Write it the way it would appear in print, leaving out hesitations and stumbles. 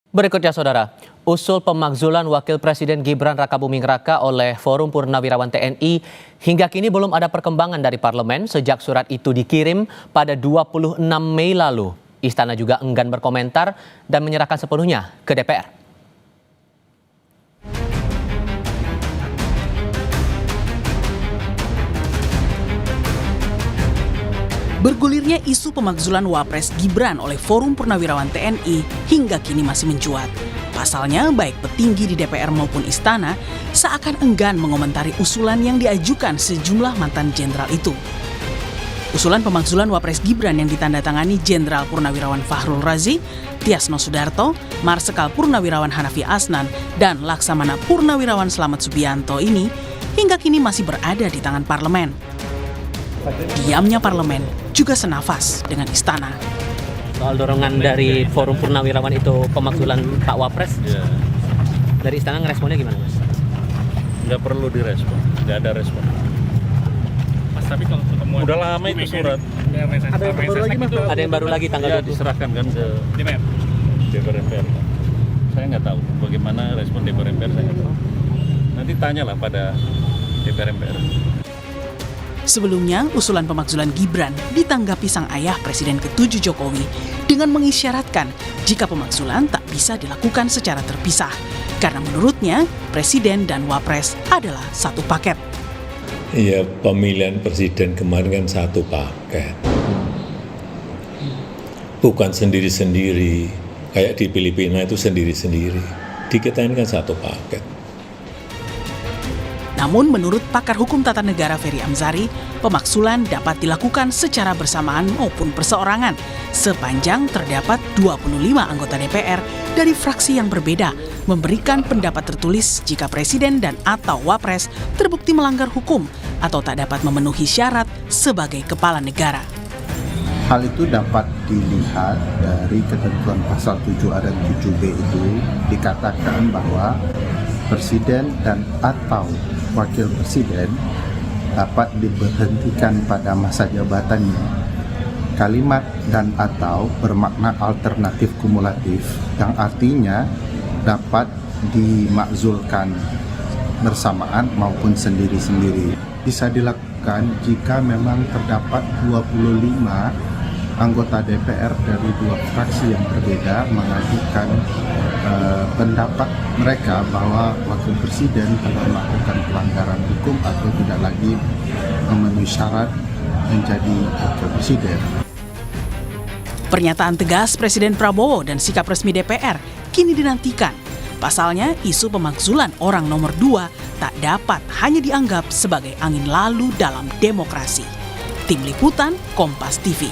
Berikutnya saudara, usul pemakzulan Wakil Presiden Gibran Rakabuming Raka oleh Forum Purnawirawan TNI hingga kini belum ada perkembangan dari parlemen sejak surat itu dikirim pada 26 Mei lalu. Istana juga enggan berkomentar dan menyerahkan sepenuhnya ke DPR. Bergulirnya isu pemakzulan Wapres Gibran oleh Forum Purnawirawan TNI hingga kini masih mencuat. Pasalnya, baik petinggi di DPR maupun istana seakan enggan mengomentari usulan yang diajukan sejumlah mantan jenderal itu. Usulan pemakzulan Wapres Gibran yang ditandatangani Jenderal Purnawirawan Fahrul Razi, Tiasno Sudarto, Marsikal Purnawirawan Hanafi Asnan, dan Laksamana Purnawirawan Slamet Subianto ini hingga kini masih berada di tangan parlemen. Diamnya parlemen juga senafas dengan istana. Soal dorongan dari Forum Purnawirawan itu pemakzulan Pak Wapres, dari istana ngeresponnya gimana, Mas? Nggak perlu direspon, nggak ada respon. Mas, tapi kalau ketemu udah lama itu surat. Ada yang baru lagi tanggal 20. Diserahkan kan ke DPR. DPR MPR. Saya nggak tahu bagaimana respon DPR MPR, saya nggak tahu. Nanti tanyalah pada DPR MPR. Sebelumnya, usulan pemakzulan Gibran ditanggapi sang ayah Presiden ke-7 Jokowi dengan mengisyaratkan jika pemakzulan tak bisa dilakukan secara terpisah. Karena menurutnya, Presiden dan Wapres adalah satu paket. Iya, pemilihan presiden kemarin kan satu paket. Bukan sendiri-sendiri, kayak di Filipina itu sendiri-sendiri. Di kita ini kan satu paket. Namun menurut pakar hukum tata negara Ferry Amzari, pemakzulan dapat dilakukan secara bersamaan maupun perseorangan sepanjang terdapat 25 anggota DPR dari fraksi yang berbeda memberikan pendapat tertulis jika presiden dan atau wapres terbukti melanggar hukum atau tak dapat memenuhi syarat sebagai kepala negara. Hal itu dapat dilihat dari ketentuan pasal 7 ayat 7B itu dikatakan bahwa presiden dan atau wakil presiden dapat diberhentikan pada masa jabatannya. Kalimat dan atau bermakna alternatif kumulatif yang artinya dapat dimakzulkan bersamaan maupun sendiri-sendiri. Bisa dilakukan jika memang terdapat 25 anggota DPR dari dua fraksi yang berbeda mengajukan pendapat mereka bahwa wakil presiden telah melakukan pelanggaran hukum atau tidak lagi memenuhi syarat menjadi wakil presiden. Pernyataan tegas Presiden Prabowo dan sikap resmi DPR kini dinantikan. Pasalnya, isu pemakzulan orang nomor 2 tak dapat hanya dianggap sebagai angin lalu dalam demokrasi. Tim Liputan, Kompas TV.